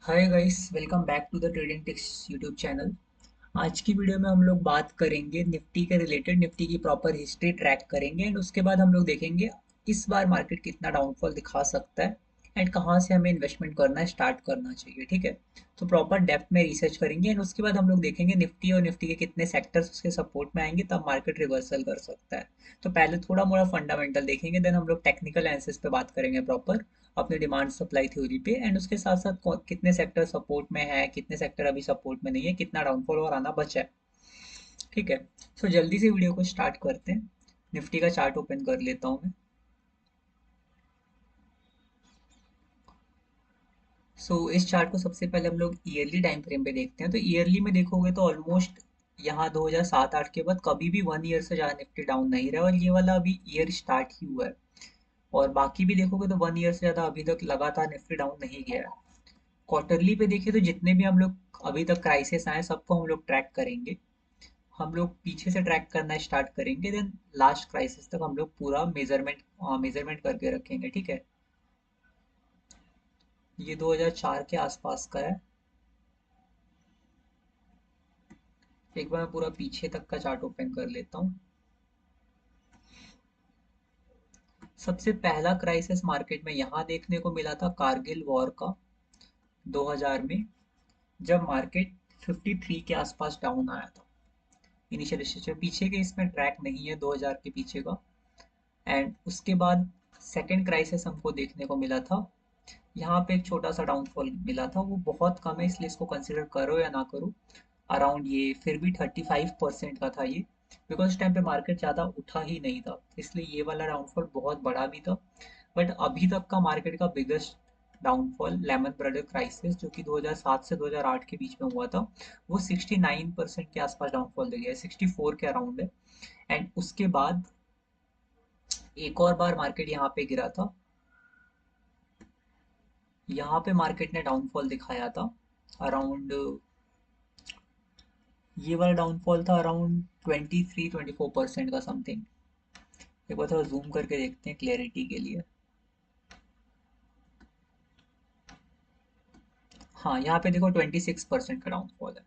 Hi guys, welcome back to the trading tips YouTube channel. आज की video में हम लोग बात करेंगे निफ्टी के रिलेटेड। निफ्टी की प्रॉपर हिस्ट्री ट्रैक करेंगे एंड उसके बाद हम लोग देखेंगे इस बार मार्केट कितना डाउनफॉल दिखा सकता है एंड कहाँ से हमें इन्वेस्टमेंट करना स्टार्ट करना चाहिए। ठीक है, तो प्रॉपर डेप्थ में रिसर्च करेंगे एंड उसके बाद हम लोग देखेंगे निफ्टी और निफ्टी के कितने सेक्टर्स उसके सपोर्ट में आएंगे तब मार्केट रिवर्सल कर सकता है। तो पहले थोड़ा मोड़ा फंडामेंटल देखेंगे, देन हम लोग टेक्निकल एनालिसिस पे बात करेंगे प्रॉपर अपने डिमांड सप्लाई थ्योरी पे एंड उसके साथ साथ कितने सेक्टर सपोर्ट में है, कितने सेक्टर अभी सपोर्ट में नहीं है, कितना डाउनफॉल और आना बचा है। ठीक है, सो जल्दी से वीडियो को स्टार्ट करते हैं। निफ्टी का चार्ट ओपन कर लेता हूँ मैं। इस चार्ट को सबसे पहले हम लोग ईयरली टाइम फ्रेम पे देखते हैं। तो ईयरली में देखोगे तो ऑलमोस्ट यहाँ 2007-8 के बाद कभी भी 1 ईयर से ज़्यादा निफ्टी डाउन नहीं रहा और ये वाला अभी ईयर स्टार्ट ही हुआ है। और बाकी भी देखोगे तो 1 ईयर से ज़्यादा अभी तक लगातार निफ्टी डाउन नहीं गया है। क्वार्टरली पे देखें तो जितने भी हम लोग अभी तक क्राइसिस आए सबको हम लोग ट्रैक करेंगे। हम लोग पीछे से ट्रैक करना स्टार्ट करेंगे, देन लास्ट क्राइसिस तक हम लोग पूरा मेजरमेंट करके रखेंगे। ठीक है, ये 2004 के आसपास का है। एक बार मैं पूरा पीछे तक का चार्ट ओपन कर लेता हूँ। सबसे पहला क्राइसिस मार्केट में यहाँ देखने को मिला था कारगिल वॉर का 2000 में, जब मार्केट 53 के आसपास डाउन आया था। इनिशियल स्टेज में पीछे के इसमें ट्रैक नहीं है 2000 के पीछे का। एंड उसके बाद सेकेंड क्राइसिस हमको देखने को मिला था। यहाँ पे एक छोटा सा डाउनफॉल मिला था, वो बहुत कम है इसलिए इसको कंसिडर करो या ना करो। अराउंड ये फिर भी 35% का था ये, बिकॉज उस टाइम पे मार्केट ज़्यादा उठा ही नहीं था, इसलिए ये वाला डाउनफॉल बहुत बड़ा भी था। बट अभी तक का मार्केट का biggest downfall lemon brother crisis जो कि 2007 से 2008 के बीच में हुआ था, वो 69% के आसपास डाउनफॉल दे गया है, 64 के अराउंड है। एंड उसके बाद एक और बार मार्केट यहाँ पे गिरा था। यहाँ पे मार्केट ने डाउनफॉल दिखाया था अराउंड, ये वाला डाउनफॉल था अराउंड 23-24% का समथिंग। एक बार थोड़ा जूम करके देखते हैं क्लैरिटी के लिए। हाँ, यहाँ पे देखो 26% का डाउनफॉल है।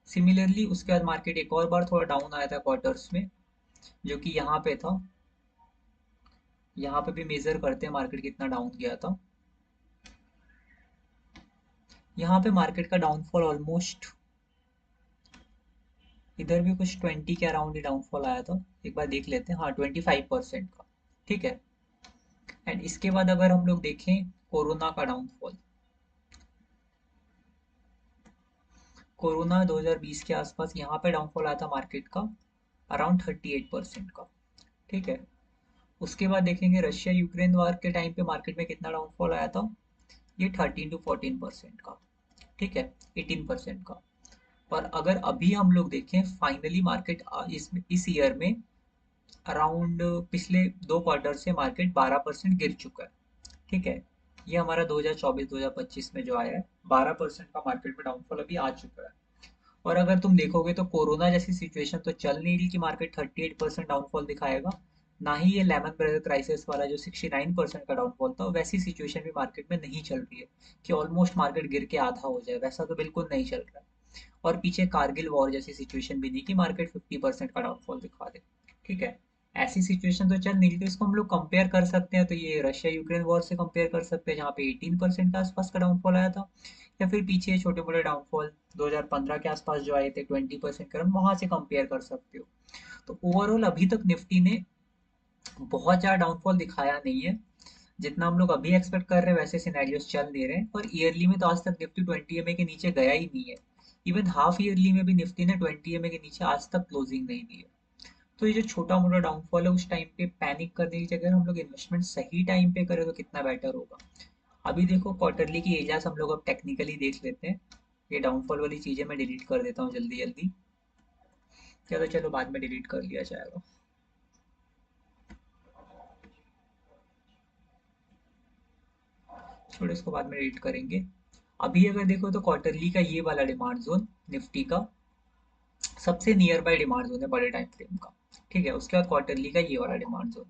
सिमिलरली उसके बाद मार्केट एक और बार थोड़ा डाउन आया था क्वार्टर्स में, जो कि यहाँ पे था। यहाँ पे भी मेजर करते हैं मार्केट कितना डाउन गया था। यहाँ पे मार्केट का डाउनफॉल ऑलमोस्ट, इधर भी कुछ 20 के अराउंड ही डाउनफॉल आया था। एक बार देख लेते हैं, हाँ 25% का। ठीक है, एंड इसके बाद अगर हम लोग देखें कोरोना का डाउनफॉल, कोरोना 2020 के आसपास यहाँ पे डाउनफॉल आया था मार्केट का अराउंड 38% का। ठीक है, उसके बाद देखेंगे रशिया यूक्रेन वॉर के टाइम पे मार्केट में कितना डाउनफॉल आया था, ये 13-14% का। ठीक है, 18% का। और अगर अभी हम लोग देखें फाइनली मार्केट इस ईयर में अराउंड पिछले 2 क्वार्टर से मार्केट 12% गिर चुका है। ठीक है, ये हमारा 2024-2025 में जो आया है 12% का मार्केट में डाउनफॉल अभी आ चुका है। और अगर तुम देखोगे तो कोरोना जैसी सिचुएशन तो चल नहीं रही कि मार्केट 38% डाउनफॉल दिखाएगा, ना ही ये लेमन ब्रदर क्राइसिस वाला जो 69% का डाउनफॉल था वैसी सिचुएशन भी मार्केट में नहीं चल रही है कि ऑलमोस्ट मार्केट गिर के आधा हो जाए, वैसा तो बिल्कुल नहीं चल रहा है। और पीछे कारगिल वॉर जैसी सिचुएशन भी नहीं कि मार्केट 50% का डाउनफॉल दिखा दे। ठीक है, ऐसी सिचुएशन तो चल नहीं रही, तो इसको हम लोग कंपेयर कर सकते हैं। तो ये रशिया यूक्रेन वॉर से कंपेयर कर सकते हैं जहाँ पे 18% के आसपास का डाउनफॉल आया था, या फिर पीछे छोटे मोटे डाउनफॉल 2015 के आसपास जो आए थे 20% का, वहां से कंपेयर कर सकते हो। तो ओवरऑल अभी तक निफ्टी ने बहुत ज़्यादा डाउनफॉल दिखाया नहीं है। जितना हम लोग अभी एक्सपेक्ट कर रहे हैं वैसे सिनेरियोस चल नहीं रहे हैं, और ईयरली में तो आज तक निफ्टी 20 EMA के नीचे गया ही नहीं है। इवन हाफ ईयरली में भी निफ्टी ने 20 EMA के नीचे आज तक क्लोजिंग नहीं दी है। तो ये जो छोटा मोटा डाउनफॉल है उस टाइम पे पैनिक करने की जगह हम लोग इन्वेस्टमेंट सही टाइम पे करें तो कितना बेटर होगा। अभी देखो क्वार्टरली की एरियाज हम लोग अब टेक्निकली देख लेते हैं। ये डाउनफॉल वाली चीजें मैं डिलीट कर देता हूँ जल्दी जल्दी, या तो चलो बाद में डिलीट कर लिया जाएगा। छोड़ो, इसको बाद में डिलीट करेंगे। अभी अगर देखो तो क्वार्टरली का ये वाला डिमांड जोन निफ्टी का सबसे नियर बाय डिमांड जोन है बड़े टाइम फ्रेम का। ठीक है, उसके बाद क्वार्टरली का ये वाला डिमांड जोन।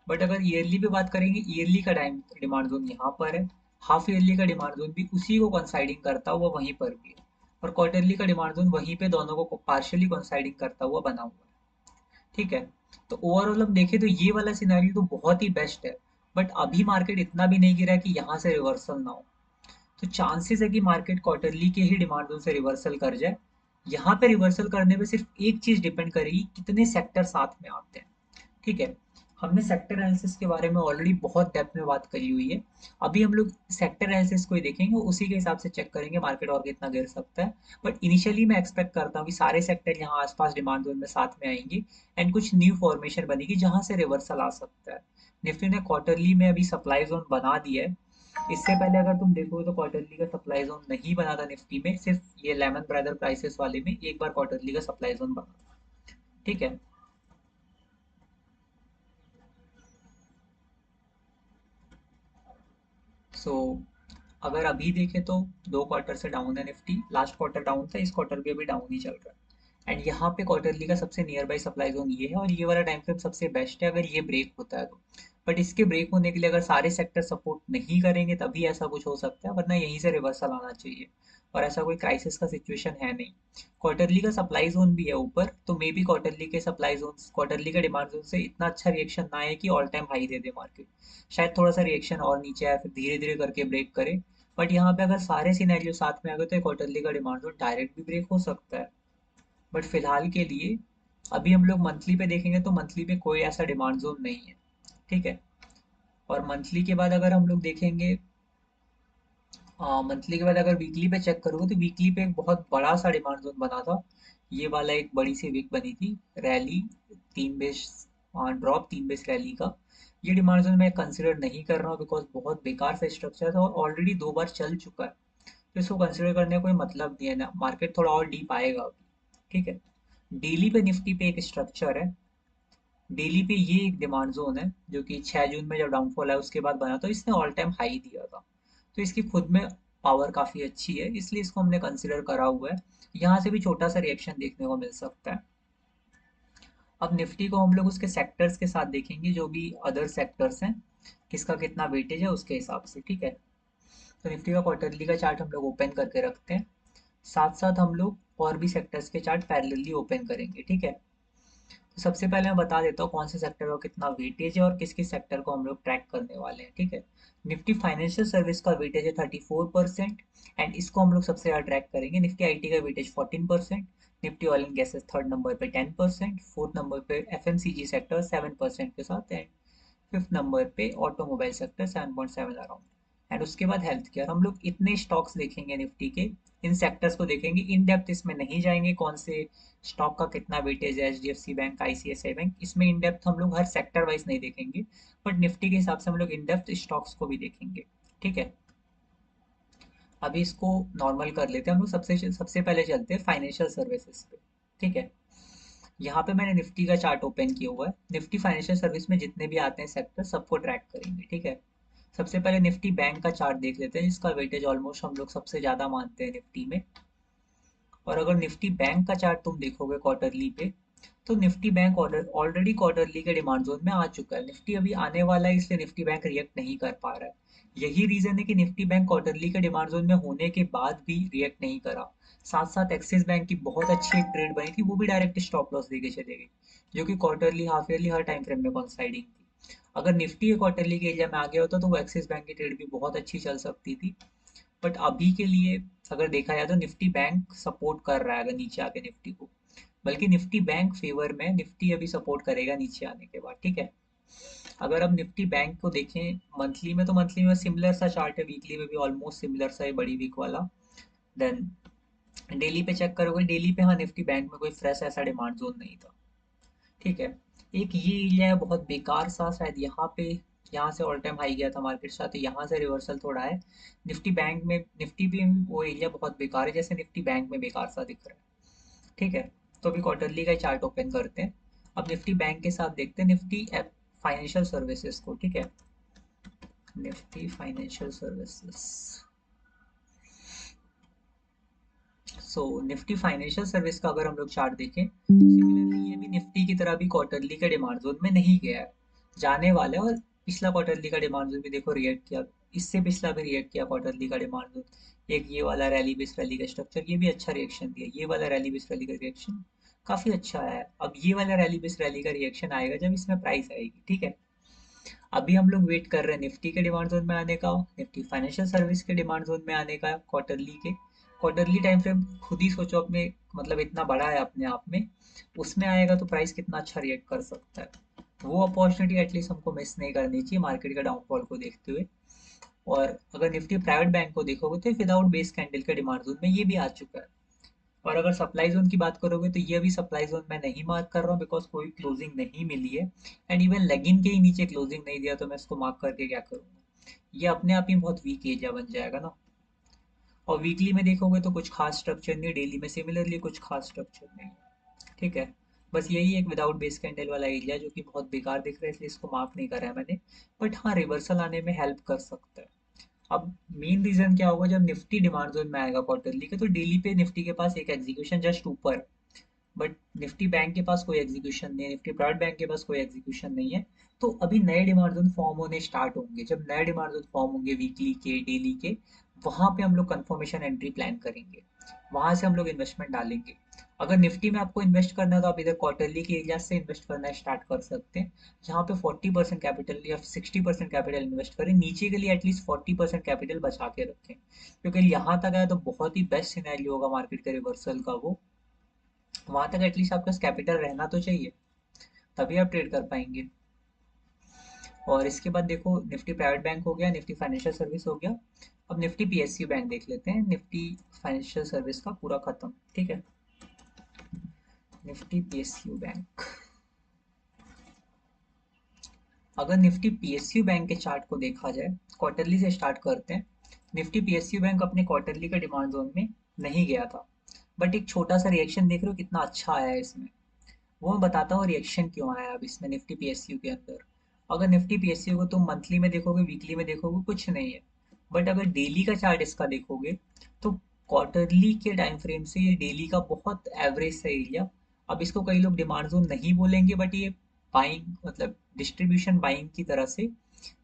बट अगर ईयरली पे बात करेंगे, ईयरली का टाइम डिमांड जोन यहाँ पर है। हाफ ईयरली का डिमांड जोन भी उसी को कंसाइडिंग करता हुआ वहीं पर भी है, और क्वार्टरली का डिमांड जोन वहीं पे दोनों को पार्शियली कंसाइडिंग करता हुआ बना हुआ है। ठीक है। तो ओवरऑल हम देखें तो ये वाला सिनेरियो तो बहुत ही बेस्ट है, बट अभी मार्केट इतना भी नहीं गिरा है कि यहाँ से रिवर्सल ना हो। तो चांसेस है कि मार्केट क्वार्टरली के ही डिमांड जोन से रिवर्सल कर जाए। यहाँ पे रिवर्सल करने पे सिर्फ एक चीज डिपेंड करेगी, कितने सेक्टर साथ में आते हैं। ठीक है। हमने सेक्टर एनालिसिस के बारे में ऑलरेडी बहुत डेप्थ में बात करी हुई है। अभी हम लोग सेक्टर एनालिसिस को ही देखेंगे, उसी के हिसाब से चेक करेंगे मार्केट और कितना गिर सकता है। बट इनिशियली मैं एक्सपेक्ट करता हूँ कि सारे सेक्टर यहाँ आसपास डिमांड जोन में साथ में आएंगे, एंड कुछ न्यू फॉर्मेशन बनेगी जहां से रिवर्सल आ सकता है। निफ्टी ने क्वार्टरली में अभी सप्लाई जोन बना दिया है। इससे पहले अगर तुम देखो तो क्वार्टरली का सप्लाई जोन नहीं बना था निफ्टी में, सिर्फ ये लेमन ब्रदर प्राइसेस वाले में एक बार क्वार्टरली का सप्लाई जोन बना था। ठीक है। सो अगर अभी देखें तो 2 क्वार्टर से डाउन है निफ्टी, लास्ट क्वार्टर डाउन था, इस क्वार्टर भी अभी डाउन ही चल रहा है। एंड यहाँ पे क्वार्टरली का सबसे नियर बाई सप्लाई जोन ये है, और ये वाला टाइम फ्रेम सबसे बेस्ट है अगर ये ब्रेक होता है तो। बट इसके ब्रेक होने के लिए अगर सारे सेक्टर सपोर्ट नहीं करेंगे तभी ऐसा कुछ हो सकता है, वरना यहीं से रिवर्सल आना चाहिए। और ऐसा कोई क्राइसिस का सिचुएशन है नहीं। क्वार्टरली का सप्लाई जोन भी है ऊपर, तो मे बी क्वार्टरली के सप्लाई जोन, क्वार्टरली का डिमांड जोन से इतना अच्छा रिएक्शन ना आए कि ऑल टाइम हाई दे दे मार्केट। शायद थोड़ा सा रिएक्शन और नीचे आए, फिर धीरे धीरे करके ब्रेक करे। बट यहाँ पे अगर सारे सिनेरियो साथ में आ गए तो क्वार्टरली का डिमांड जोन डायरेक्ट भी ब्रेक हो सकता है। बट फिलहाल के लिए अभी हम लोग मंथली पे देखेंगे तो मंथली पे कोई ऐसा डिमांड जोन नहीं है। ठीक है। और मंथली के बाद अगर हम लोग देखेंगे, मंथली के बाद अगर वीकली पे चेक करोगे तो वीकली पे एक बहुत बड़ा सा डिमांड जोन बना था। ये वाला एक बड़ी सी वीक बनी थी, rally, 3 base drop, 3 base rally का। ये डिमांड जोन मैं कंसिडर नहीं कर रहा हूँ, बिकॉज बहुत बेकार सा स्ट्रक्चर था और ऑलरेडी 2 बार चल चुका है। तो इसको कंसिडर करने का कोई मतलब नहीं है ना, मार्केट थोड़ा और डीप आएगा अभी। ठीक है। डेली पे निफ्टी पे एक स्ट्रक्चर है। डेली पे ये एक डिमांड जोन है जो कि 6 जून में जब डाउनफॉल है उसके बाद बना, तो इसने ऑल टाइम हाई दिया था। तो इसकी खुद में पावर काफी अच्छी है, इसलिए इसको हमने कंसिडर करा हुआ है। यहाँ से भी छोटा सा रिएक्शन देखने को मिल सकता है। अब निफ्टी को हम लोग उसके सेक्टर्स के साथ देखेंगे, जो भी अदर सेक्टर्स हैं, किसका कितना वेटेज है उसके हिसाब से। ठीक है। तो निफ्टी का क्वार्टरली का चार्ट हम लोग ओपन करके रखते हैं, साथ साथ हम लोग और भी सेक्टर्स के चार्ट पैरेलली ओपन करेंगे। ठीक है। तो सबसे पहले मैं बता देता हूँ कौन से सेक्टर का कितना वेटेज है और किस किस सेक्टर को हम लोग ट्रैक करने वाले हैं। ठीक है। निफ्टी फाइनेंशियल सर्विस का वेटेज है 34%, एंड इसको हम लोग सबसे ज़्यादा ट्रैक करेंगे। निफ्टी आईटी का weightage 14%। Nifty oil and gases third number पे 10%, फोर्थ नंबर पे एफएमसीजी सेक्टर 7% के साथ, एंड फिफ्थ नंबर पे ऑटोमोबाइल सेक्टर 7.7 अराउंड। एंड उसके बाद हेल्थ केयर। हम लोग इतने स्टॉक्स देखेंगे निफ्टी के, इन सेक्टर्स को देखेंगे, इन डेप्थ इसमें नहीं जाएंगे कौन से स्टॉक का कितना वेटेज है, एचडीएफसी बैंक, आईसीआईसीआई बैंक, इसमें इन डेप्थ हम लोग हर सेक्टर वाइज नहीं देखेंगे। बट निफ्टी के हिसाब से हम लोग इन डेप्थ स्टॉक्स को भी देखेंगे। ठीक है। अभी इसको नॉर्मल कर लेते हैं हम लोग, सबसे सबसे पहले चलते हैं फाइनेंशियल सर्विसेज पे। ठीक है। यहाँ पे मैंने निफ्टी का चार्ट ओपन किया हुआ है। निफ्टी फाइनेंशियल सर्विस में जितने भी आते हैं सेक्टर सबको ट्रैक करेंगे। ठीक है। सबसे पहले निफ्टी बैंक का चार्ट देख लेते हैं, जिसका वेटेज ऑलमोस्ट हम लोग सबसे ज्यादा मानते हैं निफ्टी में। और अगर निफ्टी बैंक का चार्ट तुम देखोगे क्वार्टरली पे, तो निफ्टी बैंक ऑलरेडी क्वार्टरली के डिमांड जोन में आ चुका है। निफ्टी अभी आने वाला है, इसलिए निफ्टी बैंक रिएक्ट नहीं कर पा रहा है। यही रीजन है कि निफ्टी बैंक क्वार्टरली के डिमांड जोन में होने के बाद भी रिएक्ट नहीं करा। साथ साथ एक्सिस बैंक की बहुत अच्छी एक ट्रेड बनी थी, वो भी डायरेक्ट स्टॉप लॉस देके चले गई, जो कि क्वार्टरली, हाफ ईयरली, हर टाइम फ्रेम में कॉन्साइडिंग थी। अगर निफ्टी क्वार्टरली के एरिया में आ गया होता तो वो एक्सिस बैंक की ट्रेड भी बहुत अच्छी चल सकती थी। बट अभी के लिए अगर देखा जाए तो निफ्टी बैंक सपोर्ट कर रहा है अगर नीचे आके निफ्टी को, बल्कि निफ्टी बैंक फेवर में, निफ्टी अभी सपोर्ट करेगा नीचे आने के बाद। ठीक है। अगर हम निफ्टी बैंक को देखें मंथली में, तो मंथली में सिमिलर सा चार्ट है, वीकली में भी ऑलमोस्ट सिमिलर सा है, बड़ी वीक वाला। देन डेली पे चेक करोगे, डेली पे हाँ निफ्टी बैंक में कोई फ्रेश ऐसा डिमांड जोन नहीं था। ठीक है। एक ये एरिया है बहुत बेकार सा, शायद यहाँ पे, यहाँ से ऑल टाइम हाई गया था मार्केट साथ, तो यहाँ से रिवर्सल थोड़ा है। निफ्टी बैंक में, निफ्टी भी वो एरिया बहुत बेकार है जैसे निफ्टी बैंक में बेकार सा दिख रहा है। ठीक है। तो अभी क्वार्टरली का चार्ट ओपन करते हैं। अब निफ्टी बैंक के साथ देखते हैं निफ्टी फाइनेंशियल सर्विसेज को। ठीक है। Nifty financial services. So Nifty financial service का अगर हम लोग चार्ट देखें, सिमिलरली ये भी निफ्टी की तरह भी क्वार्टरली के डिमांड जोन में नहीं गया है, जाने वाला है। और पिछला क्वार्टरली का डिमांड जोन भी देखो रिएक्ट किया, इससे पिछला भी रिएक्ट किया क्वार्टरली का डिमांड जोन। एक ये वाला रैली बेस रैली का स्ट्रक्चर, ये भी अच्छा रिएक्शन दिया। ये वाला रैली बेस रैली का रिएक्शन काफी अच्छा आया है। अब ये वाला रैली बेस रैली का रिएक्शन आएगा जब इसमें प्राइस आएगी, ठीक है। अभी हम लोग वेट कर रहे हैं निफ्टी के डिमांड जोन में आने का, निफ्टी फाइनेंशियल सर्विस के डिमांड जोन में आने का, क्वार्टरली के। क्वार्टरली टाइम फ्रेम खुद ही सोचो अपने, मतलब इतना बड़ा है अपने आप में, उसमें आएगा तो प्राइस कितना अच्छा रिएक्ट कर सकता है। वो अपॉर्चुनिटी एटलीस्ट हमको मिस नहीं करनी चाहिए मार्केट का डाउनफॉल को देखते हुए। और अगर निफ्टी प्राइवेट बैंक को देखोगे तो विदाउट बेस कैंडल के डिमांड जोन में ये भी आ चुका है। और अगर सप्लाई जोन की बात करोगे तो ये भी सप्लाई जोन मैं नहीं मार्क कर रहा हूँ, बिकॉज कोई क्लोजिंग नहीं मिली है। एंड इवन लेगिन के ही नीचे क्लोजिंग नहीं दिया तो मैं इसको मार्क करके क्या करूँगा। ये अपने आप ही बहुत वीक एरिया बन जाएगा ना। और वीकली में देखोगे तो कुछ खास स्ट्रक्चर नहीं, डेली में सिमिलरली कुछ खास स्ट्रक्चर नहीं है, ठीक है। बस यही एक विदाउट बेस कैंडल वाला एरिया जो कि बहुत बेकार दिख रहा है, इसलिए इसको मार्क नहीं करा है मैंने। बट हाँ, रिवर्सल आने में हेल्प कर सकता है। अब मेन रीजन क्या होगा, जब निफ्टी डिमांड जोन में आएगा क्वार्टरली के, तो डेली पे निफ्टी के पास एक एग्जीक्यूशन जस्ट ऊपर, बट निफ्टी बैंक के पास कोई एग्जीक्यूशन नहीं है, निफ्टी प्राइवेट बैंक के पास कोई एग्जीक्यूशन नहीं है। तो अभी नए डिमांड जोन फॉर्म होने स्टार्ट होंगे। जब नए डिमांड जोन फॉर्म होंगे वीकली के, डेली के, वहां पे हम लोग कंफर्मेशन एंट्री प्लान करेंगे। वहां से हम लोग इन्वेस्टमेंट डालेंगे। अगर निफ्टी में आपको इन्वेस्ट करना है तो आप इधर क्वार्टरली के एरिया से इन्वेस्ट करना स्टार्ट कर सकते हैं, जहाँ पे 40% कैपिटल या 60% कैपिटल इन्वेस्ट करें। नीचे के लिए एटलीस्ट 40% कैपिटल बचा के रखें, क्योंकि यहाँ तक आया तो बहुत ही बेस्ट सिनेरियो होगा मार्केट के रिवर्सल का वो। वहां तक एटलीस्ट आपके पास कैपिटल रहना तो चाहिए, तभी आप ट्रेड कर पाएंगे। और इसके बाद देखो, निफ्टी प्राइवेट बैंक हो गया, निफ्टी फाइनेंशियल सर्विस हो गया। अब निफ्टी पीएसयू बैंक देख लेते हैं। निफ्टी फाइनेंशियल सर्विस का पूरा खत्म, ठीक है। निफ्टी पीएसयू बैंक, अगर निफ्टी पीएसयू बैंक के चार्ट को देखा जाए, क्वार्टरली से स्टार्ट करते हैं। निफ्टी पीएसयू बैंक अपने क्वार्टरली का डिमांड जोन में नहीं गया था, बट एक छोटा सा रिएक्शन देख रहे हो कितना अच्छा आया है इसमें। वो मैं बताता हूँ रिएक्शन क्यों आया अब इसमें निफ्टी पीएसयू के अंदर। अगर निफ्टी पीएसयू को तुम मंथली में देखोगे, वीकली में देखोगे, कुछ नहीं है। बट अगर डेली का चार्ट इसका देखोगे, तो क्वार्टरली के टाइम फ्रेम से ये डेली का बहुत एवरेज सा एरिया। अब इसको कई लोग डिमांड जोन नहीं बोलेंगे, बट ये बाइंग, मतलब डिस्ट्रीब्यूशन बाइंग की तरह से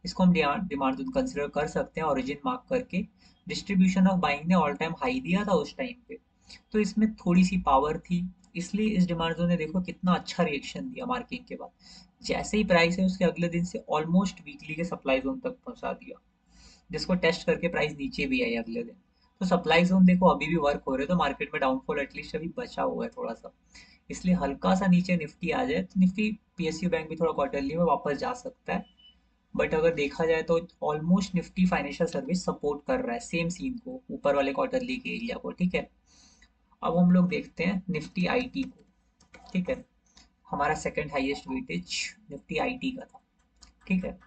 इसको हम डिमांड जोन कंसिडर कर सकते हैं, ओरिजिन मार्क करके। डिस्ट्रीब्यूशन ऑफ बाइंग ने ऑल टाइम हाई दिया था उस टाइम पे, तो इसमें थोड़ी सी पावर थी, इसलिए इस डिमांड जोन ने देखो कितना अच्छा रिएक्शन दिया मार्किंग के बाद। जैसे ही प्राइस है उसके अगले दिन से ऑलमोस्ट वीकली के सप्लाई जोन तक पहुंचा दिया, जिसको टेस्ट करके प्राइस नीचे भी आई अगले दिन। तो सप्लाई जोन देखो अभी भी वर्क हो रहे, तो मार्केट में डाउनफॉल एटलीस्ट अभी बचा हुआ है थोड़ा सा। इसलिए हल्का सा नीचे निफ्टी आ जाए तो निफ्टी पीएसयू बैंक भी थोड़ा क्वार्टरली में वापस जा सकता है। बट अगर देखा जाए तो almost Nifty financial service support कर रहा है सेम सीन को, ऊपर वाले क्वार्टरली के एरिया को, ठीक है। अब हम लोग देखते हैं निफ्टी आईटी को, ठीक है। हमारा second highest weightage Nifty IT का था, ठीक है।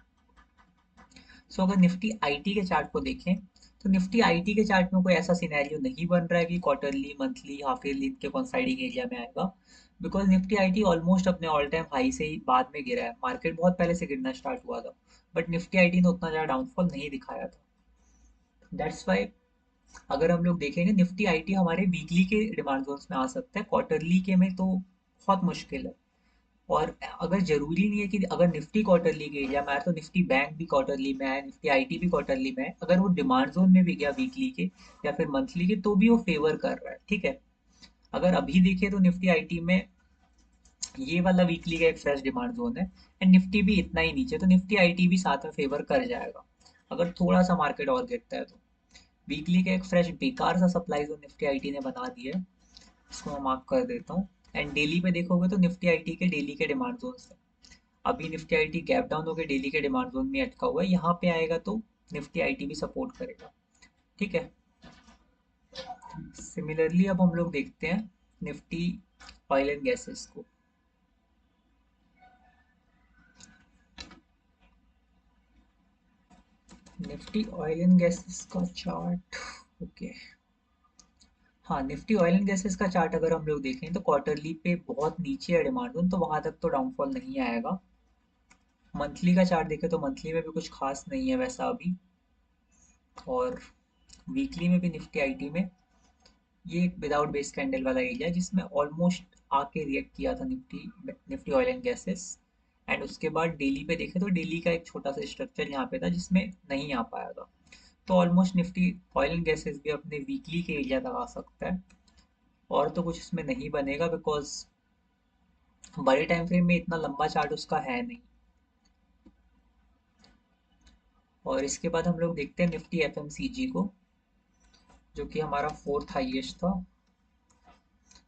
सो अगर निफ्टी आईटी के चार्ट को देखें, तो निफ्टी आईटी के चार्ट में कोई ऐसा सिनेरियो नहीं बन रहा है कि क्वार्टरली, मंथली, हाफ ईयरली के कॉन्साइडिंग एरिया में आएगा। बिकॉज निफ्टी आईटी ऑलमोस्ट अपने ऑल टाइम हाई से ही बाद में गिरा है, मार्केट बहुत पहले से गिरना स्टार्ट हुआ था। बट निफ्टी आईटी ने उतना ज़्यादा डाउनफॉल नहीं दिखाया था। दैट्स वाई अगर हम लोग देखेंगे, निफ्टी आईटी हमारे वीकली के डिमांड जोन्स में आ सकता है, क्वार्टरली के में तो बहुत मुश्किल है। और अगर जरूरी नहीं है कि अगर निफ्टी क्वार्टरली के एरिया में आए तो निफ्टी बैंक भी क्वार्टरली में आए, निफ्टी आईटी भी क्वार्टरली में आए, अगर वो डिमांड जोन में भी गया वीकली के या फिर मंथली के, तो भी वो फेवर कर रहा है, ठीक है। अगर अभी देखें तो निफ्टी आईटी में ये वाला वीकली का एक फ्रेश डिमांड जोन है, एंड निफ्टी भी इतना ही नीचे, तो निफ्टी आईटी भी साथ में फेवर कर जाएगा अगर थोड़ा सा मार्केट और गिरता है तो। वीकली का एक फ्रेश बेकार सा सप्लाई जोन निफ्टी आईटी ने बना दिया है, इसको मैं मार्क कर देता हूँ। एंड डेली पे देखोगे तो निफ्टी आईटी के डेली के डिमांड जोन है। अभी निफ्टी आईटी गैप डाउन होकर डेली के डिमांड जोन में अटका हुआ है, यहाँ पे आएगा तो निफ्टी आईटी भी सपोर्ट करेगा, ठीक है। सिमिलरली अब हम लोग देखते हैं निफ्टी ऑयल एंड गैसेस को। निफ्टी ऑयल एंड गैसेस का चार्ट, ओके। हाँ, निफ्टी ऑयल एंड गैसेस का चार्ट अगर हम लोग देखें तो क्वार्टरली पे बहुत नीचे है डिमांड जोन, तो वहां तक तो डाउनफॉल नहीं आएगा। मंथली का चार्ट देखें तो मंथली में भी कुछ खास नहीं है वैसा अभी। और वीकली में भी निफ्टी आईटी में ये एक विदाउट बेस कैंडल वाला एरिया है जिसमें ऑलमोस्ट आके रिएक्ट किया था Nifty Nifty oil and gases. And उसके बाद डेली पे देखे तो डेली का एक छोटा सा स्ट्रक्चर यहाँ पे था जिसमें नहीं आ पाया था। तो almost Nifty oil and gases भी अपने वीकली के एरिया तक आ सकता है, और तो कुछ इसमें नहीं बनेगा बिकॉज बड़े टाइम फ्रेम में इतना लंबा चार्ट उसका है नहीं। और इसके बाद हम लोग देखते हैं निफ्टी एफएमसीजी को, जो कि हमारा फोर्थ हाईएस्ट था।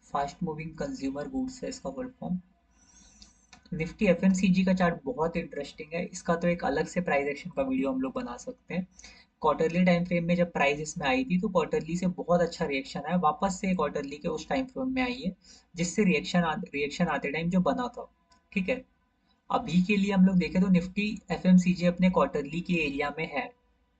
फास्ट मूविंग कंज्यूमर गुड्स है इसका फुल फॉर्म। निफ्टी एफएमसीजी का चार्ट बहुत इंटरेस्टिंग है, इसका तो एक अलग से प्राइस एक्शन का वीडियो हम लोग बना सकते हैं। क्वार्टरली टाइम फ्रेम में जब प्राइस इसमें आई थी तो क्वार्टरली से बहुत अच्छा रिएक्शन आया, वापस से क्वार्टरली के उस टाइम फ्रेम में आई है, जिससे रिएक्शन आते टाइम जो बना था। ठीक है, अभी के लिए हम लोग देखें तो निफ्टी एफएमसीजी अपने क्वार्टरली के एरिया में है।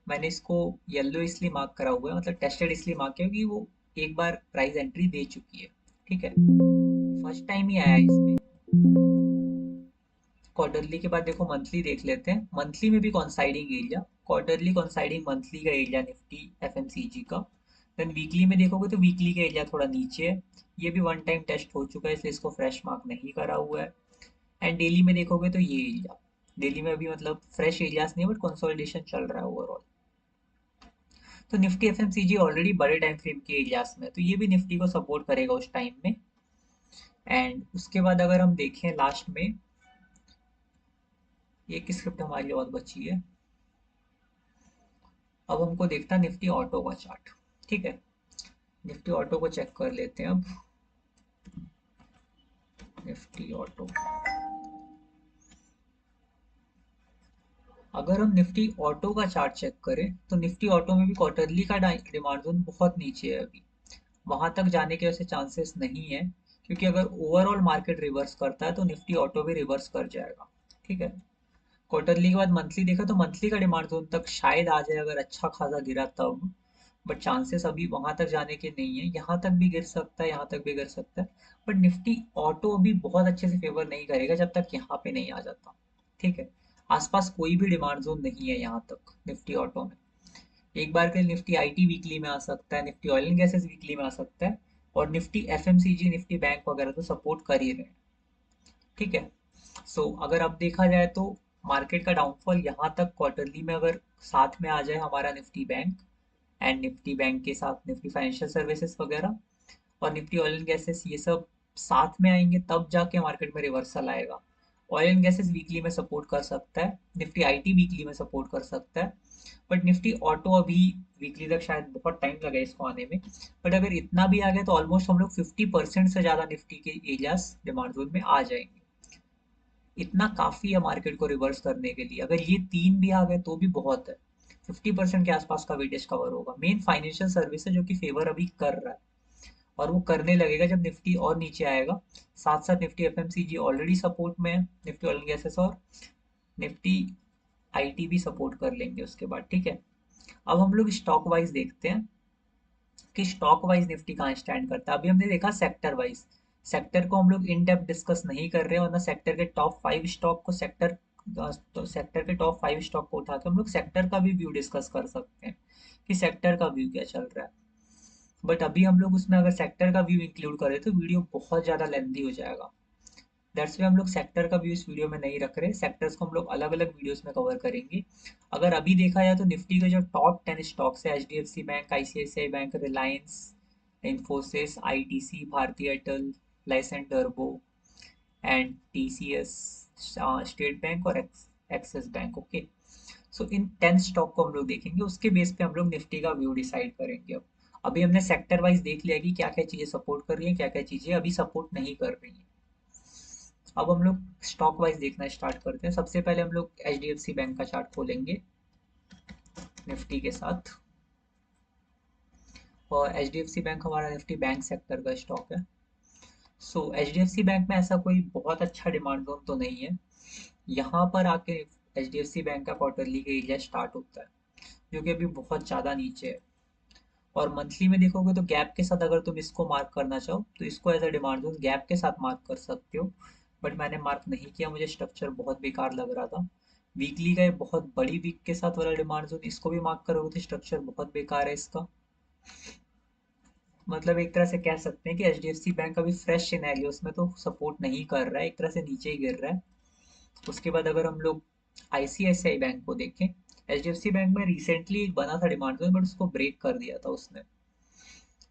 मैंने इसको येलो इसलिए मार्क करा हुआ है, मतलब टेस्टेड इसलिए मार्क किया क्योंकि वो एक बार प्राइस एंट्री दे चुकी है। ठीक है, फर्स्ट टाइम ही आया है इसमें। क्वार्टरली के बाद देखो मंथली देख लेते हैं, मंथली में भी coinciding area, quarterly coinciding monthly का एरिया निफ्टी एफएमसीजी का। देन वीकली में देखोगे तो वीकली का एरिया थोड़ा नीचे है, ये भी वन टाइम टेस्ट हो चुका है इसलिए इसको फ्रेश मार्क नहीं करा हुआ है। एंड डेली में देखोगे तो ये एरिया, डेली में अभी मतलब फ्रेश एरियाज नहीं बट कंसोलिडेशन चल रहा है ओवरऑल। तो निफ्टी एफएमसीजी ऑलरेडी बड़े टाइम फ्रेम के एरियाज में है, तो ये भी निफ्टी को सपोर्ट करेगा उस टाइम में। एंड उसके बाद अगर हम देखें लास्ट में, एक स्क्रिप्ट हमारी लिए और बची है। अब हमको देखता है निफ्टी ऑटो का चार्ट। ठीक है, निफ्टी ऑटो को चेक कर लेते हैं अब। निफ्टी ऑटो, अगर हम निफ्टी ऑटो का चार्ट चेक करें तो निफ्टी ऑटो में भी क्वार्टरली का डिमांड जोन बहुत नीचे है अभी, वहां तक जाने के वैसे चांसेस नहीं है, क्योंकि अगर ओवरऑल मार्केट रिवर्स करता है तो निफ्टी ऑटो भी रिवर्स कर जाएगा। ठीक है, क्वार्टरली के बाद मंथली देखा तो मंथली का डिमांड जोन तक शायद आ जाए अगर अच्छा खासा गिरा तब, बट चांसेस अभी वहां तक जाने के नहीं है, यहाँ तक भी गिर सकता है, यहाँ तक भी गिर सकता है। बट निफ्टी ऑटो अभी बहुत अच्छे से फेवर नहीं करेगा जब तक यहाँ पे नहीं आ जाता। ठीक है, आसपास कोई भी डिमांड जोन नहीं है यहाँ तक निफ्टी ऑटो में। एक बार के लिए निफ्टी आईटी वीकली में आ सकता है, Nifty oil and gases weekly में आ सकता है, और निफ्टी एफएमसीजी निफ्टी बैंक वगैरह तो सपोर्ट कर ही रहे हैं। ठीक है, सो अगर अब देखा जाए तो मार्केट का डाउनफॉल यहाँ तक क्वार्टरली में अगर साथ में आ जाए हमारा Nifty bank, and Nifty bank के साथ निफ्टी फाइनेंशियल सर्विसेज वगैरह और निफ्टी ऑयल एंड गैसेस, ये सब साथ में आएंगे तब जाके मार्केट में रिवर्सल आएगा। ऑयल एंड गैसेस वीकली में सपोर्ट कर सकता है, निफ्टी आईटी वीकली में सपोर्ट कर सकता है, बट निफ्टी ऑटो अभी वीकली तक शायद बहुत टाइम लगे इसको आने में। बट अगर इतना भी आ गया तो ऑलमोस्ट हम लोग 50% से ज्यादा निफ्टी के एरियाज डिमांड जोन में आ जाएंगे। इतना काफी है मार्केट को रिवर्स करने के लिए, अगर ये तीन भी आ गए तो भी बहुत है। 50% के आसपास का वेटेज कवर होगा, मेन फाइनेंशियल सर्विस है जो कि फेवर अभी कर रहा है, और वो करने लगेगा जब निफ्टी और नीचे आएगा। साथ साथ निफ्टी एफएमसीजी ऑलरेडी सपोर्ट में है, निफ्टी ऑयल एंड गैसेस और निफ्टी आईटी भी सपोर्ट कर लेंगे उसके बाद। ठीक है, अब हम लोग स्टॉक वाइज देखते हैं कि स्टॉक वाइज निफ्टी कहाँ स्टैंड करता है। अभी हमने देखा सेक्टर वाइज, सेक्टर को हम लोग इन डेप्थ डिस्कस नहीं कर रहे हैं, वरना सेक्टर के टॉप 5 स्टॉक को तो सेक्टर के टॉप 5 स्टॉक को उठा के हम लोग सेक्टर का भी व्यू डिस्कस कर सकते हैं कि सेक्टर का व्यू क्या चल रहा है। बट अभी हम लोग उसमें अगर सेक्टर का व्यू इंक्लूड करें तो वीडियो बहुत ज़्यादा लेंथी हो जाएगा, दैट्स वे हम लोग सेक्टर का व्यू इस वीडियो में नहीं रख रहे, सेक्टर्स को हम लोग अलग अलग वीडियोस में कवर करेंगे। अगर अभी देखा जाए तो निफ्टी के जो टॉप 10 स्टॉक्स है, HDFC bank, ICICI bank, Reliance, Infosys, ITC, Bharti Airtel, Larsen टर्बो एंड टीसीएस, स्टेट बैंक और एक्सिस बैंक। ओके, सो इन 10 स्टॉक को हम लोग देखेंगे, उसके बेस पे हम लोग निफ्टी का व्यू डिसाइड करेंगे। अब अभी हमने सेक्टर वाइज देख लिया कि क्या क्या चीजें सपोर्ट कर रही हैं, क्या क्या चीजें अभी सपोर्ट नहीं कर रही हैं। अब हम लोग स्टॉक वाइज देखना स्टार्ट करते हैं। सबसे पहले हम लोग H D F C bank का चार्ट खोलेंगे निफ्टी के साथ, और H D F C bank हमारा निफ्टी बैंक सेक्टर का स्टॉक है। So H D F C bank में ऐसा कोई बहुत अच्छा डिमांड जोन तो नहीं है, यहाँ पर आके H D F C bank का क्वार्टरली का एरिया स्टार्ट होता है जो कि अभी बहुत ज़्यादा नीचे है। और मंथली में देखोगे तो गैप के साथ अगर तुम इसको मार्क करना चाहो तो इसको as a demand zone gap के साथ मार्क कर सकते हो, बट मैंने मार्क नहीं किया, मुझे स्ट्रक्चर बहुत बेकार लग रहा था। वीकली का एक बहुत बड़ी वीक के साथ वाला डिमांड जोन, इसको भी मार्क करोगे तो स्ट्रक्चर बहुत बेकार है इसका। मतलब एक तरह से कह सकते हैं कि H D F C bank अभी फ्रेश सिनेरियोस में तो सपोर्ट नहीं कर रहा है, एक तरह से नीचे ही गिर रहा है। उसके बाद अगर हम लोग आईसीआईसीआई बैंक को देखें, एचडीएफसी बैंक में रिसेंटली एक बना था डिमांड जोन, बट उसको ब्रेक कर दिया था उसने।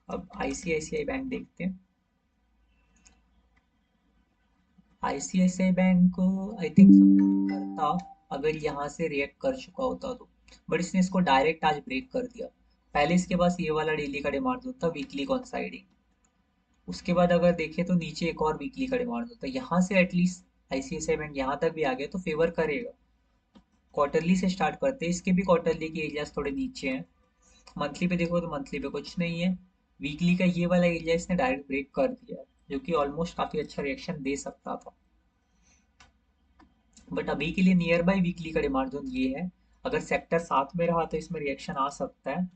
अब आईसीआईसीआई बैंक देखते हैं। ICICI bank I think support करता अगर यहाँ से रिएक्ट कर चुका होता तो, बट इसने इसको डायरेक्ट आज ब्रेक कर दिया। पहले इसके पास ये वाला डेली का डिमांड जोन था, वीकली कॉन्साइडिंग। उसके बाद अगर देखें तो नीचे एक और वीकली का डिमांड जोन था, यहाँ से एटलीस्ट आईसीआईसीआई बैंक यहाँ तक भी आ गया तो फेवर करेगा। क्वार्टरली से स्टार्ट करते हैं, इसके भी क्वार्टरली के एरियाज थोड़े नीचे हैं। मंथली पे देखो तो मंथली पे कुछ नहीं है। वीकली का ये वाला एरिया इसने डायरेक्ट ब्रेक कर दिया है, जो कि ऑलमोस्ट काफी अच्छा रिएक्शन दे सकता था। बट अभी के लिए नियर बाई वीकली का डिमांड जोन ये है। अगर सेक्टर साथ में रहा तो इसमें रिएक्शन आ सकता है।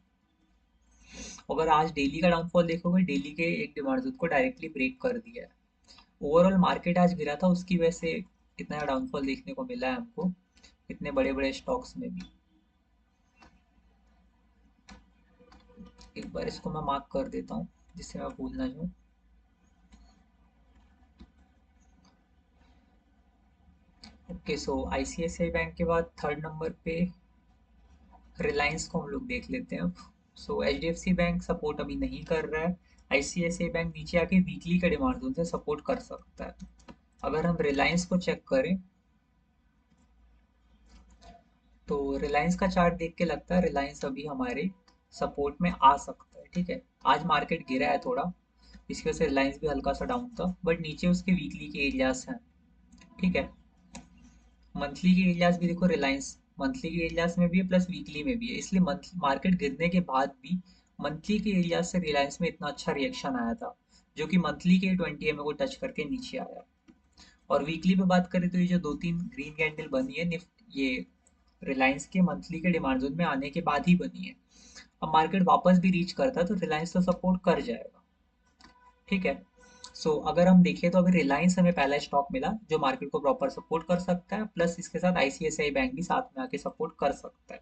अगर आज डेली का डाउनफॉल देखोगे, डेली के एक डिमांड जोन को डायरेक्टली ब्रेक कर दिया है। ओवरऑल मार्केट आज गिरा था, उसकी वजह से इतना डाउनफॉल देखने को मिला है हमको, इतने बड़े बड़े स्टॉक्स में भी। एक बार इसको मैं मार्क कर देता हूँ जिससे मैं भूल ना जाऊँ। ओके, सो आईसीआईसीआई बैंक के बाद थर्ड नंबर पे रिलायंस को हम लोग देख लेते हैं अब। सो एचडीएफसी बैंक सपोर्ट अभी नहीं कर रहा है। आईसीआईसीआई बैंक नीचे आके वीकली का डिमांड जोन से सपोर्ट कर सकता है। अगर हम रिलायंस को चेक करें तो रिलायंस का चार्ट देख के लगता है रिलायंस अभी हमारे सपोर्ट में आ सकता है। ठीक है, आज मार्केट गिरा है थोड़ा, इसकी वजह से रिलायंस भी हल्का सा डाउन था, बट नीचे उसके वीकली के एरियाज हैं। ठीक है, मंथली के एरियाज भी देखो, रिलायंस मंथली के एरियाज में भी है प्लस वीकली में भी है, इसलिए मंथ मार्केट गिरने के बाद भी मंथली के एरियाज से रिलायंस में इतना अच्छा रिएक्शन आया था, जो कि मंथली के 20 को टच करके नीचे आया। और वीकली पे बात करें तो ये जो दो तीन ग्रीन कैंडल बनी है निफ्ट, ये रिलायंस के मंथली के डिमांड जोन में आने के बाद ही बनी है। अब मार्केट वापस भी रीच करता है तो रिलायंस तो सपोर्ट कर जाएगा। ठीक है, अगर हम देखें तो अभी रिलायंस हमें पहला स्टॉक मिला जो मार्केट को प्रॉपर सपोर्ट कर सकता है, प्लस इसके साथ आईसीआईसीआई बैंक भी साथ में आके सपोर्ट कर सकता है।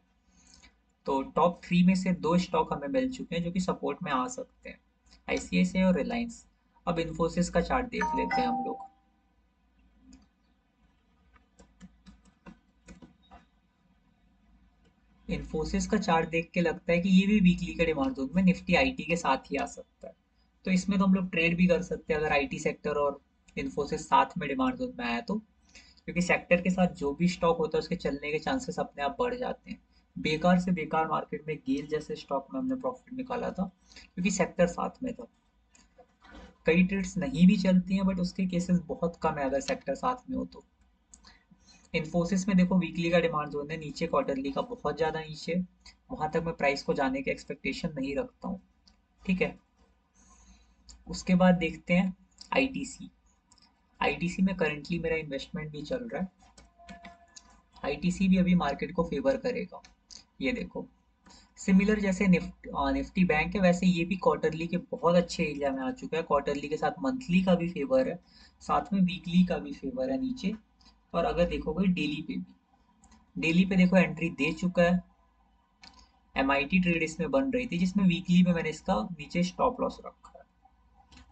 तो टॉप थ्री में से दो स्टॉक हमें मिल चुके हैं जो कि सपोर्ट में आ सकते हैं, आईसीआईसीआई और रिलायंस। अब इन्फोसिस का चार्ट देख लेते हैं हम लोग। इन्फोसिस का चार्ट देख के लगता है कि ये भी वीकली के डिमांड जोन में निफ्टी आईटी के साथ ही आ सकता है। तो इसमें तो हम लोग ट्रेड भी कर सकते हैं अगर आईटी सेक्टर और इन्फोसिस साथ में डिमांड जोन में आया तो, क्योंकि सेक्टर के साथ जो भी स्टॉक होता है उसके चलने के चांसेस अपने आप बढ़ जाते हैं। बेकार से बेकार मार्केट में गेल जैसे स्टॉक में हमने प्रॉफिट निकाला था, क्योंकि सेक्टर साथ में था। कई ट्रेड्स नहीं भी चलती हैं बट उसके केसेस बहुत कम है अगर सेक्टर साथ में हो तो। इन्फोसिस में देखो वीकली का डिमांड जोन है नीचे, क्वार्टरली का बहुत ज़्यादा नीचे, वहां तक मैं प्राइस को जाने की एक्सपेक्टेशन नहीं रखता हूँ। ठीक है, उसके बाद देखते हैं आईटीसी। आईटीसी में करंटली मेरा इन्वेस्टमेंट भी चल रहा है। आईटीसी भी अभी मार्केट को फेवर करेगा। ये देखो, सिमिलर जैसे निफ्टी बैंक है वैसे ये भी क्वार्टरली के बहुत अच्छे एरिया में आ चुका है। क्वार्टरली के साथ मंथली का भी फेवर है, साथ में वीकली का भी फेवर है नीचे। और अगर देखोगे डेली पे भी, डेली पे देखो एंट्री दे चुका है। एमआईटी ट्रेड इसमें बन रही थी जिसमें वीकली में मैंने इसका नीचे स्टॉप लॉस रखा है।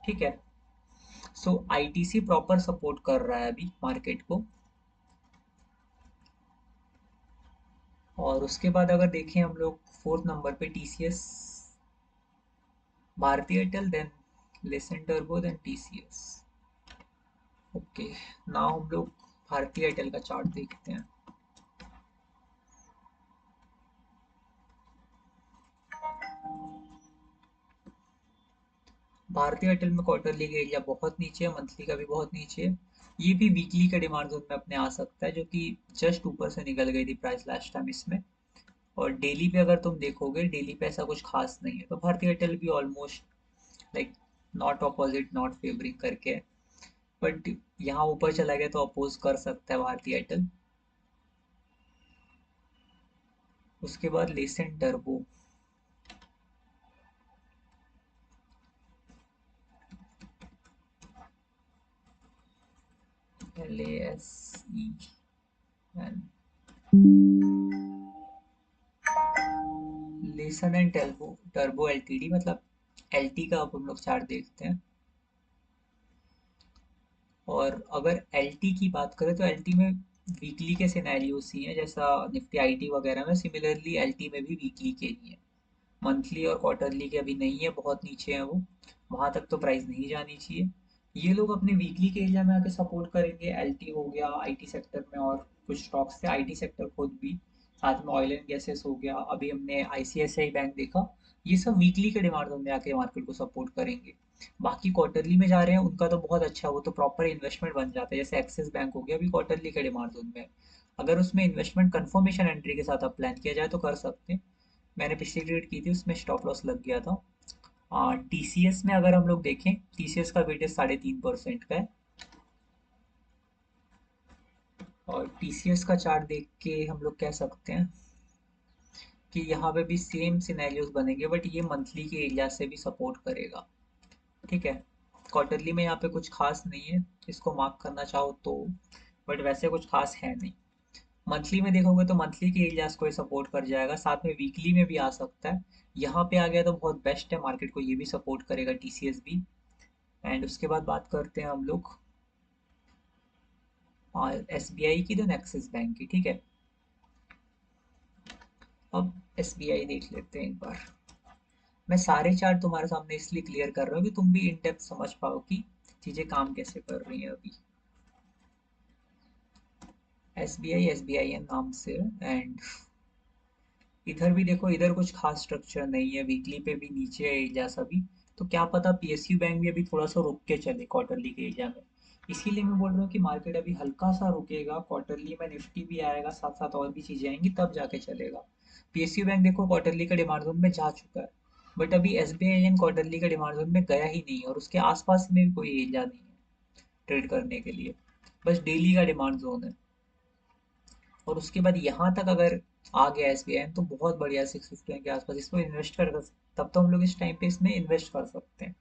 ठीक है, आईटीसी प्रॉपर सपोर्ट कर रहा है अभी मार्केट को। और उसके बाद अगर देखें हम लोग फोर्थ नंबर पे टीसीएस, भारती एयरटेल, देन लेसन टर्बो, देन टीसीएस। ओके, नाउ हम लोग भारती एयरटेल का चार्ट देखते हैं। भारतीय एयरटेल में क्वार्टरली का एरिया बहुत नीचे है, मंथली का भी बहुत नीचे है। ये भी वीकली का डिमांड जोन में अपने आ सकता है, जो कि जस्ट ऊपर से निकल गई थी प्राइस लास्ट टाइम इसमें। और डेली पे अगर तुम देखोगे, डेली पे ऐसा कुछ खास नहीं है, तो भारतीय एयरटेल भी almost like not opposite not favouring करके है। बट यहाँ ऊपर चला गया तो अपोज कर सकता है भारतीय एयरटेल। उसके बाद Lancet turbo, LASEN, lesson and turbo, turbo LTD मतलब एलटी का अब हम लोग चार्ट देखते हैं। और अगर एलटी की बात करें तो एलटी में वीकली के सिनेरियोस ही हैं, जैसा निफ्टी आईटी वगैरह में, सिमिलरली एलटी में भी वीकली के ही हैं। मंथली और क्वार्टरली के अभी नहीं है, बहुत नीचे हैं वो, वहां तक तो प्राइस नहीं जानी चाहिए। ये लोग अपने वीकली के एरिया में आके सपोर्ट करेंगे, एलटी हो गया आईटी सेक्टर में, और कुछ स्टॉक्स थे आईटी सेक्टर खुद भी, साथ में ऑयल एंड गैसेस हो गया, अभी हमने आईसीआईसीआई बैंक देखा। ये सब वीकली के डिमांड जोन में आके मार्केट को सपोर्ट करेंगे। बाकी क्वार्टरली में जा रहे हैं उनका तो बहुत अच्छा है, वो तो प्रॉपर इन्वेस्टमेंट बन जाता है, जैसे एक्सिस बैंक हो गया अभी क्वार्टरली के डिमांड जोन में है। अगर उसमें इन्वेस्टमेंट कंफर्मेशन एंट्री के साथ आप प्लान किया जाए तो कर सकते हैं। मैंने पिछली ट्रेड की थी, उसमें स्टॉप लॉस लग गया था। टीसीएस में अगर हम लोग देखें, टीसीएस का वेटेज 3.5% का है, और टीसीएस का चार्ट देख के हम लोग कह सकते हैं कि यहाँ पे भी सेम सिनेरियोज बनेंगे, बट ये मंथली के एरिया से भी सपोर्ट करेगा। ठीक है, क्वार्टरली में यहाँ पे कुछ खास नहीं है, इसको मार्क करना चाहो तो, बट वैसे कुछ खास है नहीं। मंथली में देखोगे तो मंथली के एरियाज को सपोर्ट कर जाएगा, साथ में वीकली में भी आ सकता है। यहाँ पे आ गया तो बहुत बेस्ट है, मार्केट को ये भी सपोर्ट करेगा टीसीएस भी। एंड उसके बाद बात करते हैं हम लोग एसबीआई की, देन एक्सिस बैंक की। ठीक है, अब एसबीआई देख लेते हैं एक बार। मैं सारे चार्ट तुम्हारे सामने इसलिए क्लियर कर रहा हूँ कि तुम भी इन डेप्थ समझ पाओ कि चीजें काम कैसे कर रही हैं अभी। एसबीआई एसबीआई एन नाम से, एंड इधर भी देखो, इधर कुछ खास स्ट्रक्चर नहीं है, वीकली पे भी नीचे है एरिया सभी। तो क्या पता पीएसयू बैंक भी अभी थोड़ा सा रुक के चले क्वार्टरली के एरिया में। इसीलिए मैं बोल रहा हूँ कि मार्केट अभी हल्का सा रुकेगा, क्वार्टरली में निफ्टी भी आएगा, साथ साथ और भी चीजें आएंगी, तब जाके चलेगा। पीएसयू बैंक देखो क्वार्टरली का डिमांड जोन में जा चुका है, बट अभी एसबीआई एन क्वार्टरली का डिमांड जोन में गया ही नहीं, और उसके आसपास में भी कोई एरिया नहीं है ट्रेड करने के लिए, बस डेली का डिमांड जोन है। और उसके बाद यहाँ तक अगर आ गया एसबीआई तो बहुत बढ़िया, 650 के आसपास इसमें इन्वेस्ट कर, तब तो हम लोग इस टाइम पे इसमें इन्वेस्ट कर सकते हैं।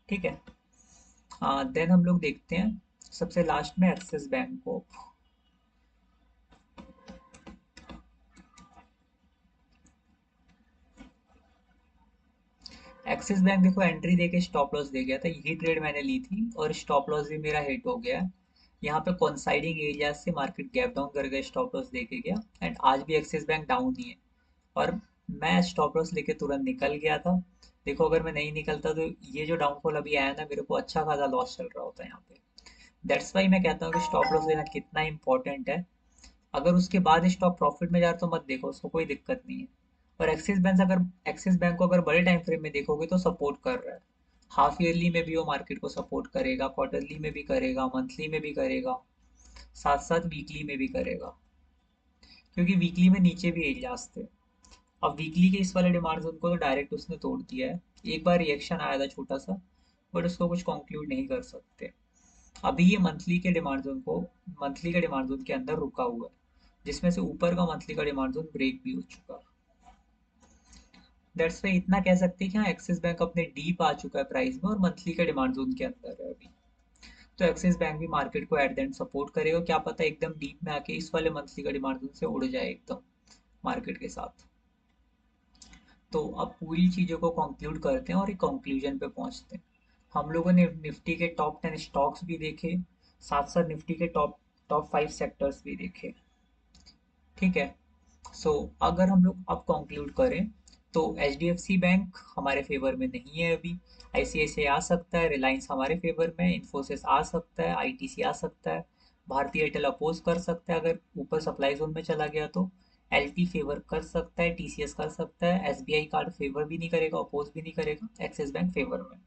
ठीक है, देन हम लोग देखते हैं सबसे लास्ट में एक्सिस बैंक को। एक्सिस बैंक देखो एंट्री देके स्टॉप लॉस दे गया था, यही ट्रेड मैंने ली थी, और स्टॉप लॉस भी मेरा हिट हो गया है। यहाँ पे कॉन्साइडिंग एरिया से मार्केट गैप डाउन कर गया, स्टॉप लॉस देके गया, एंड आज भी एक्सिस बैंक डाउन ही है, और मैं स्टॉप लॉस लेके तुरंत निकल गया था। देखो अगर मैं नहीं निकलता तो ये जो डाउनफॉल अभी आया ना, मेरे को अच्छा खासा लॉस चल रहा होता है यहाँ पे। दैट्स वाई मैं कहता हूँ कि स्टॉप लॉस लेना कितना इंपॉर्टेंट है। अगर उसके बाद स्टॉक प्रॉफिट में जा रहा है तो मत देखो, उसको कोई दिक्कत नहीं है। और एक्सिस बैंक को अगर बड़े टाइम फ्रेम में देखोगे तो सपोर्ट कर रहा है। हाफ ईयरली में भी वो मार्केट को सपोर्ट करेगा, क्वार्टरली में भी करेगा, मंथली में भी करेगा, साथ साथ वीकली में भी करेगा, क्योंकि वीकली में नीचे भी एरियाज थे। अब वीकली के इस वाले डिमांड जोन को तो डायरेक्ट उसने तोड़ दिया है। एक बार रिएक्शन आया था छोटा सा, बट उसको कुछ कंक्लूड नहीं कर सकते। अभी ये मंथली के डिमांड जोन के अंदर रुका हुआ है, जिसमें से ऊपर का मंथली का डिमांड जोन ब्रेक भी हो चुका है। दैट्स वाई इतना कह सकते हैं कि हाँ, एक्सिस बैंक अपने डीप आ चुका है प्राइस में, और मंथली के डिमांड जोन के अंदर है अभी। तो एक्सिस बैंक भी मार्केट को एट द एंड सपोर्ट करेगा, क्या पता एकदम डीप में आके इस वाले मंथली का डिमांड जोन से उड़ जाए एकदम मार्केट के साथ। तो अब पूरी चीज़ों को कंक्लूड करते हैं और एक कंक्लूजन पे पहुंचते हैं। हम लोगों ने निफ्टी के टॉप 10 स्टॉक्स भी देखे, साथ साथ निफ्टी के टॉप टॉप 5 सेक्टर्स भी देखे। ठीक है, सो अगर हम लोग अब कंक्लूड करें तो H D F C bank हमारे फेवर में नहीं है अभी। आईसीआईसीआई आ सकता है, रिलायंस हमारे फेवर में, इन्फोसिस आ सकता है, आईटीसी आ सकता है, भारतीय एयरटेल अपोज कर सकता है अगर ऊपर सप्लाई जोन में चला गया तो, एलटी फेवर कर सकता है, टीसीएस कर सकता है, एसबीआई कार्ड फेवर भी नहीं करेगा, अपोज भी नहीं करेगा, एक्सिस बैंक फेवर में।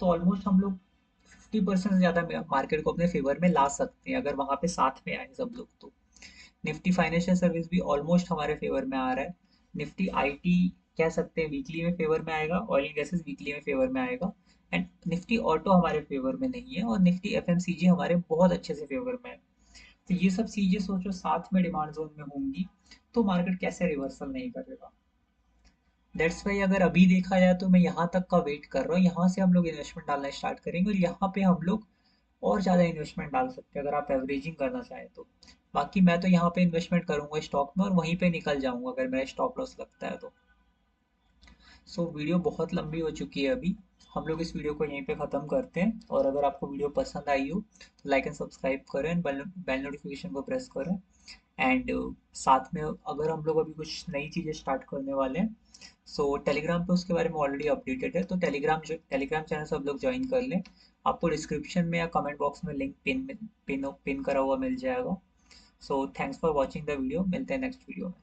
तो ऑलमोस्ट हम लोग 50% से ज़्यादा मार्केट को अपने फेवर में ला सकते हैं अगर वहाँ पे साथ में आए सब लोग तो। निफ्टी फाइनेंशियल सर्विस भी ऑलमोस्ट हमारे फेवर में आ रहा है। निफ्टी आईटी कह सकते हैं वीकली में फेवर में आएगा, ऑयल एंड गैसेस वीकली में फेवर में आएगा, एंड निफ्टी ऑटो हमारे फेवर में नहीं है, और निफ्टी एफएमसीजी हमारे बहुत अच्छे से फेवर में है। तो ये सब चीजें सोचो साथ में डिमांड जोन में होंगी, तो मार्केट कैसे रिवर्सल नहीं करेगा। दैट्स वाई अगर अभी देखा जाए तो मैं यहाँ तक का वेट कर रहा हूँ, यहाँ से हम लोग इन्वेस्टमेंट डालना स्टार्ट करेंगे, और यहाँ पे हम लोग और ज़्यादा इन्वेस्टमेंट डाल सकते हैं अगर आप एवरेजिंग करना चाहें तो। बाकी मैं तो यहाँ पे इन्वेस्टमेंट करूंगा स्टॉक में, और वहीं पे निकल जाऊंगा अगर मेरा स्टॉप लॉस लगता है तो। सो वीडियो बहुत लंबी हो चुकी है अभी, हम लोग इस वीडियो को यहीं पे ख़त्म करते हैं। और अगर आपको वीडियो पसंद आई हो तो लाइक एंड सब्सक्राइब करें, बेल बेल नोटिफिकेशन को प्रेस करें। एंड साथ में अगर हम लोग अभी कुछ नई चीज़ें स्टार्ट करने वाले हैं, सो टेलीग्राम पे उसके बारे में ऑलरेडी अपडेटेड है, तो टेलीग्राम चैनल सब लोग ज्वाइन कर लें। आपको डिस्क्रिप्शन में या कमेंट बॉक्स में लिंक पिन करा हुआ मिल जाएगा। So thanks for watching the video, मिलते हैं नेक्स्ट वीडियो में।